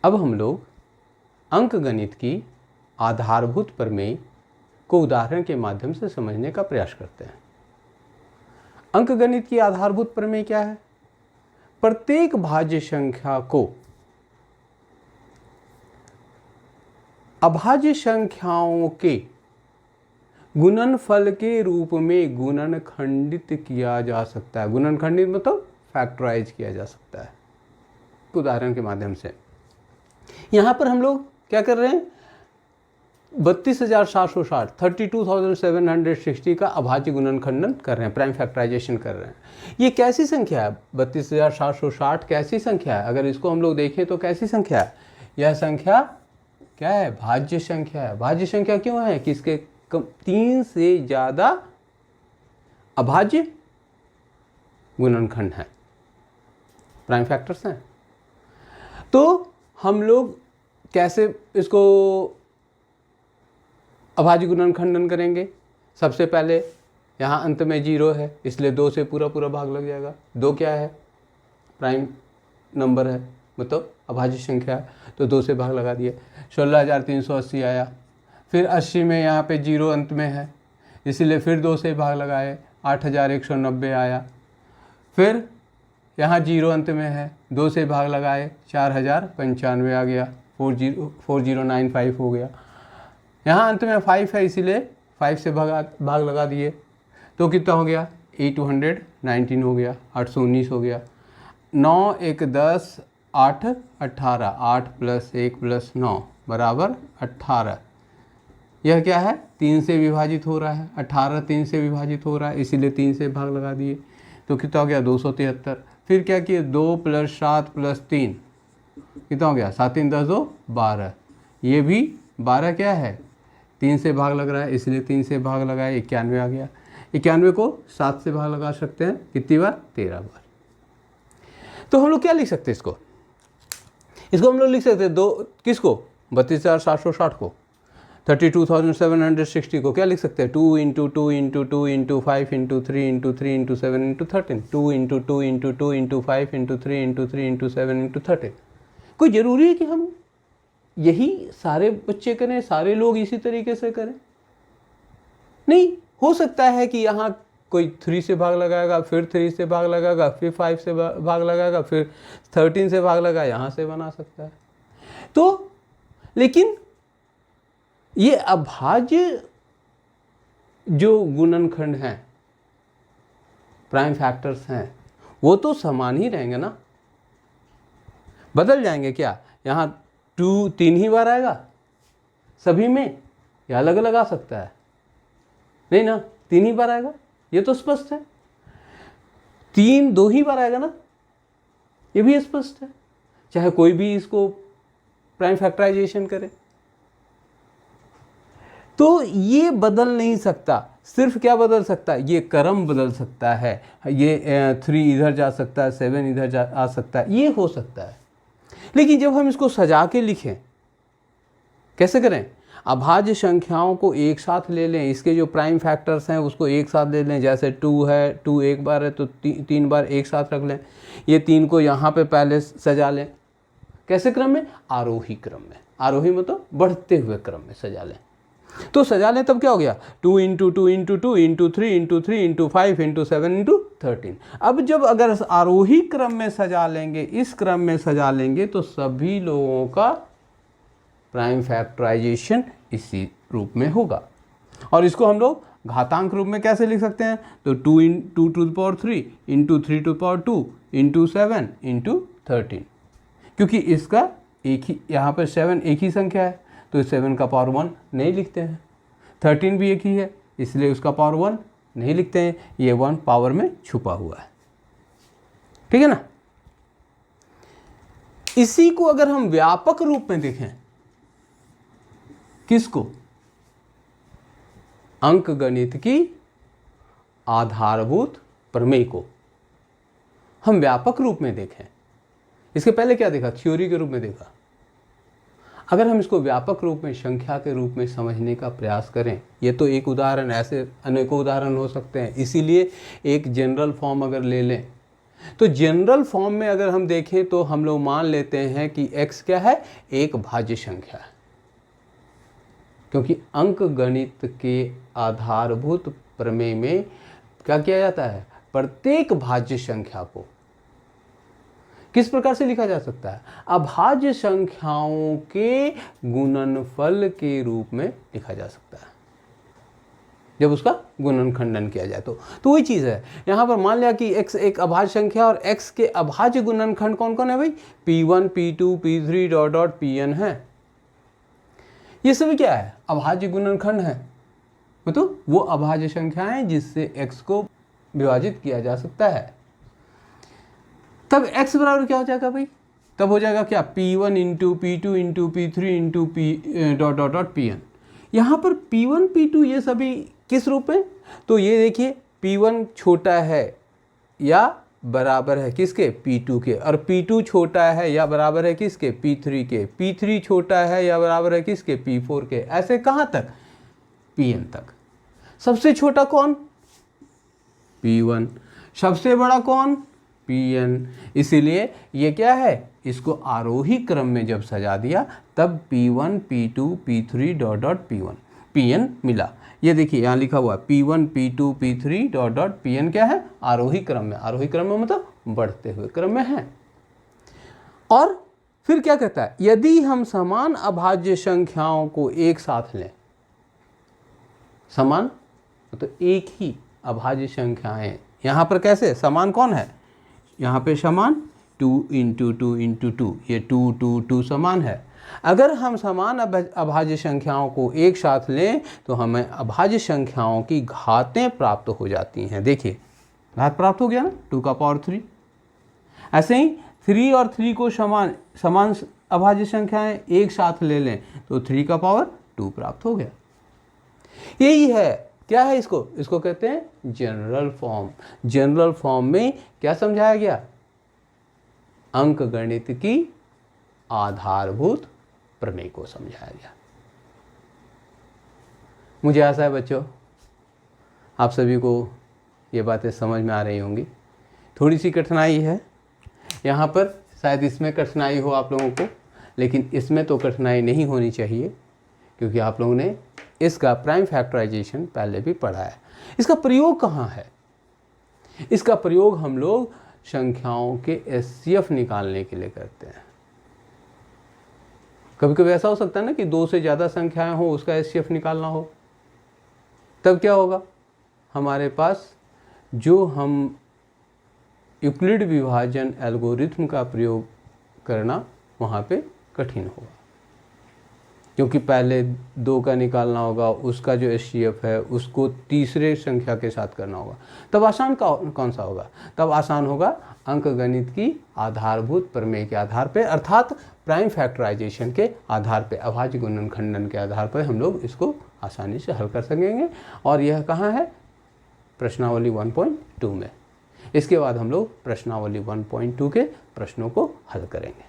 अब हम लोग अंकगणित की आधारभूत प्रमेय को उदाहरण के माध्यम से समझने का प्रयास करते हैं। अंकगणित की आधारभूत प्रमेय क्या है? प्रत्येक भाज्य संख्या को अभाज्य संख्याओं के गुणनफल के रूप में गुणनखंडित किया जा सकता है। गुणनखंडित मतलब फैक्टराइज किया जा सकता है उदाहरण के माध्यम से। यहां पर हम लोग क्या कर रहे हैं? 32,760 32,760 का अभाज्य गुणनखंडन कर रहे हैं, प्राइम फैक्टराइजेशन कर रहे हैं। ये कैसी संख्या है? 32,760 कैसी संख्या है? अगर इसको हम लोग देखें तो कैसी संख्या है? यह संख्या क्या है? भाज्य संख्या है। भाज्य संख्या क्यों है? कि इसके 3 से ज़्यादा अभाज्य गुणनखंड हैं, प्राइम फैक्टर्स हैं। तो हम लोग कैसे इसको अभाज्य गुणनखंडन करेंगे? सबसे पहले यहाँ अंत में 0 है, इसलिए 2 से पूरा पूरा भाग लग जाएगा। 2 क्या है? प्राइम नंबर है, मतलब अभाज्य संख्या है, तो 2 से भाग लगा दिए। 16,380 आया। फिर 80 में यहाँ पे 0 अंत में है, इसलिए फिर 2 से भाग लगाए, 8,190 आया। फिर यहाँ 0 अंत में है, 2 से भाग लगाए, 4,095 आ गया, 4095 हो गया। यहाँ अंत में 5 है, इसीलिए 5 से भाग लगा दिए, तो कितना हो गया? 819 हो गया, 819 हो गया। 9 1 10 8 18, 8 + 1 + 9 बराबर 18। यह क्या है? 3 से विभाजित हो रहा है, 18 3 से विभाजित हो रहा है, इसीलिए 3 से भाग लगा दिए, तो कितना हो गया? 273। फिर क्या किए? 2 + 7 + 3 कितना हो गया? 7 3 10 2 12। ये भी 12 क्या है? 3 से भाग लग रहा है, इसलिए 3 से भाग लगाए, 91 आ गया। 91 को 7 से भाग लगा सकते हैं, कितनी बार? 13 बार। तो हम लोग क्या लिख सकते हैं इसको? इसको हम लोग लिख सकते हैं दो, किसको? 32,760 को, 32,760 को क्या लिख सकते हैं? 2 × 2 × 2 × 5 × 3 × 3 × 7 × 13, 2 × 2 × 2 × 5 × 3 × 3 × 7 × 13। कोई ज़रूरी है कि हम यही सारे बच्चे करें, सारे लोग इसी तरीके से करें? नहीं, हो सकता है कि यहाँ कोई 3 से भाग लगाएगा, फिर 3 से भाग लगाएगा, फिर 5 से भाग लगाएगा, फिर 13 से भाग लगाएगा, यहाँ से बना सकता है। तो लेकिन ये अभाज्य जो गुणनखंड हैं, प्राइम फैक्टर्स हैं, वो तो समान ही रहेंगे ना, बदल जाएंगे क्या? यहाँ 2 3 ही बार आएगा सभी में, या अलग अलग आ सकता है? नहीं ना, 3 ही बार आएगा, ये तो स्पष्ट है। 3 2 ही बार आएगा ना, ये भी स्पष्ट है, चाहे कोई भी इसको प्राइम फैक्टराइजेशन करे। तो ये बदल नहीं सकता, सिर्फ क्या बदल सकता है? ये क्रम बदल सकता है, ये 3 इधर जा सकता है, 7 इधर आ सकता है, ये हो सकता है। लेकिन जब हम इसको सजा के लिखें, कैसे करें? अभाज्य संख्याओं को एक साथ ले लें, इसके जो प्राइम फैक्टर्स हैं उसको एक साथ ले लें। जैसे 2 है, 2 एक बार है तो 3 बार एक साथ रख लें। ये 3 को यहाँ पे पहले सजा लें। कैसे क्रम में? आरोही क्रम में। आरोही मतलब बढ़ते हुए क्रम में सजा लें। तो सजा लें तब क्या हो गया? 2 × 2 × 2 × 3 × 3 × 5 × 7 × 13। अब जब अगर आरोही क्रम में सजा लेंगे, इस क्रम में सजा लेंगे, तो सभी लोगों का प्राइम फैक्टराइजेशन इसी रूप में होगा। और इसको हम लोग घातांक रूप में कैसे लिख सकते हैं? तो 2 × 2 × 3 × 3 × 2 × 7 × 13, क्योंकि इसका एक ही, यहाँ पर 7 एक ही संख्या है, तो 7 का पावर 1 नहीं लिखते हैं। 13 भी एक ही है, इसलिए उसका पावर 1 नहीं लिखते हैं, ये 1 पावर में छुपा हुआ है। ठीक है ना? इसी को अगर हम व्यापक रूप में देखें, किसको? अंकगणित की आधारभूत प्रमेय को हम व्यापक रूप में देखें। इसके पहले क्या देखा? थ्योरी के रूप में देखा। अगर हम इसको व्यापक रूप में, संख्या के रूप में समझने का प्रयास करें, ये तो एक उदाहरण, ऐसे अनेकों उदाहरण हो सकते हैं, इसीलिए एक जनरल फॉर्म अगर ले लें तो जनरल फॉर्म में अगर हम देखें तो हम लोग मान लेते हैं कि x क्या है, एक भाज्य संख्या है, क्योंकि अंक गणित के आधारभूत प्रमेय में क्या किया जाता है, प्रत्येक भाज्य संख्या को किस प्रकार से लिखा जा सकता है, अभाज्य संख्याओं के गुणनफल के रूप में लिखा जा सकता है, जब उसका गुणन खंडन किया जाए तो वही चीज़ है। यहाँ पर मान लिया कि x एक अभाज्य संख्या और x के अभाज्य गुणनखंड कौन कौन है भाई, p1 p2 p3 dot dot pn है। ये सभी क्या है, अभाज्य गुणनखंड है, मतलब वो अभाज्य संख्याएं जिससे x को विभाजित किया जा सकता है। तब x बराबर क्या हो जाएगा भाई, तब हो जाएगा क्या, p1 into p2 into p3 into p dot dot dot pn। यहाँ पर p1 p2 ये सभी किस रूप में, तो ये देखिए p1 छोटा है या बराबर है किसके, p2 के, और p2 छोटा है या बराबर है किसके, p3 के, p3 छोटा है या बराबर है किसके, p4 के, ऐसे कहाँ तक, pn तक। सबसे छोटा कौन, p1, सबसे बड़ा कौन, pn। इसीलिए ये क्या है, इसको आरोही क्रम में जब सजा दिया तब p1 p2 p3 dot dot pn मिला। ये देखिए यहाँ लिखा हुआ है p1 p2 p3 dot dot pn क्या है, आरोही क्रम में। आरोही क्रम में मतलब बढ़ते हुए क्रम में है। और फिर क्या कहता है, यदि हम समान अभाज्य संख्याओं को एक साथ लें, समान तो एक ही अभाज्य संख्याएं, यहाँ पर कैसे समान कौन है, यहाँ पे समान 2 इंटू 2 इंटू 2, ये 2 2 2 समान है। अगर हम समान अभाज्य संख्याओं को एक साथ लें तो हमें अभाज्य संख्याओं की घातें प्राप्त हो जाती हैं। देखिए घात प्राप्त हो गया ना, 2 का पावर 3। ऐसे ही 3 और 3 को समान अभाज्य संख्याएं एक साथ ले लें तो 3 का पावर 2 प्राप्त हो गया। यही है, क्या है, इसको कहते हैं जनरल फॉर्म। जनरल फॉर्म में क्या समझाया गया, अंक गणित की आधारभूत प्रमेय को समझाया गया। मुझे आशा है बच्चों आप सभी को ये बातें समझ में आ रही होंगी। थोड़ी सी कठिनाई है यहाँ पर, शायद इसमें कठिनाई हो आप लोगों को, लेकिन इसमें तो कठिनाई नहीं होनी चाहिए, क्योंकि आप लोगों ने इसका प्राइम फैक्टराइजेशन पहले भी पढ़ा है। इसका प्रयोग कहाँ है, इसका प्रयोग हम लोग संख्याओं के एचसीएफ निकालने के लिए करते हैं। कभी कभी ऐसा हो सकता है ना कि 2 से ज़्यादा संख्याएं हो, उसका एचसीएफ निकालना हो, तब क्या होगा, हमारे पास जो हम यूक्लिड विभाजन एल्गोरिथम का प्रयोग करना वहाँ पे कठिन होगा, क्योंकि पहले 2 का निकालना होगा, उसका जो एचसीएफ है उसको तीसरे संख्या के साथ करना होगा। तब आसान कौन सा होगा, तब आसान होगा अंक गणित की आधारभूत प्रमेय के आधार पे, अर्थात प्राइम फैक्टराइजेशन के आधार पे, अभाज्य गुणनखंडन के आधार पर हम लोग इसको आसानी से हल कर सकेंगे। और यह कहाँ है, प्रश्नावली 1.2 में। इसके बाद हम लोग प्रश्नावली 1.2 के प्रश्नों को हल करेंगे।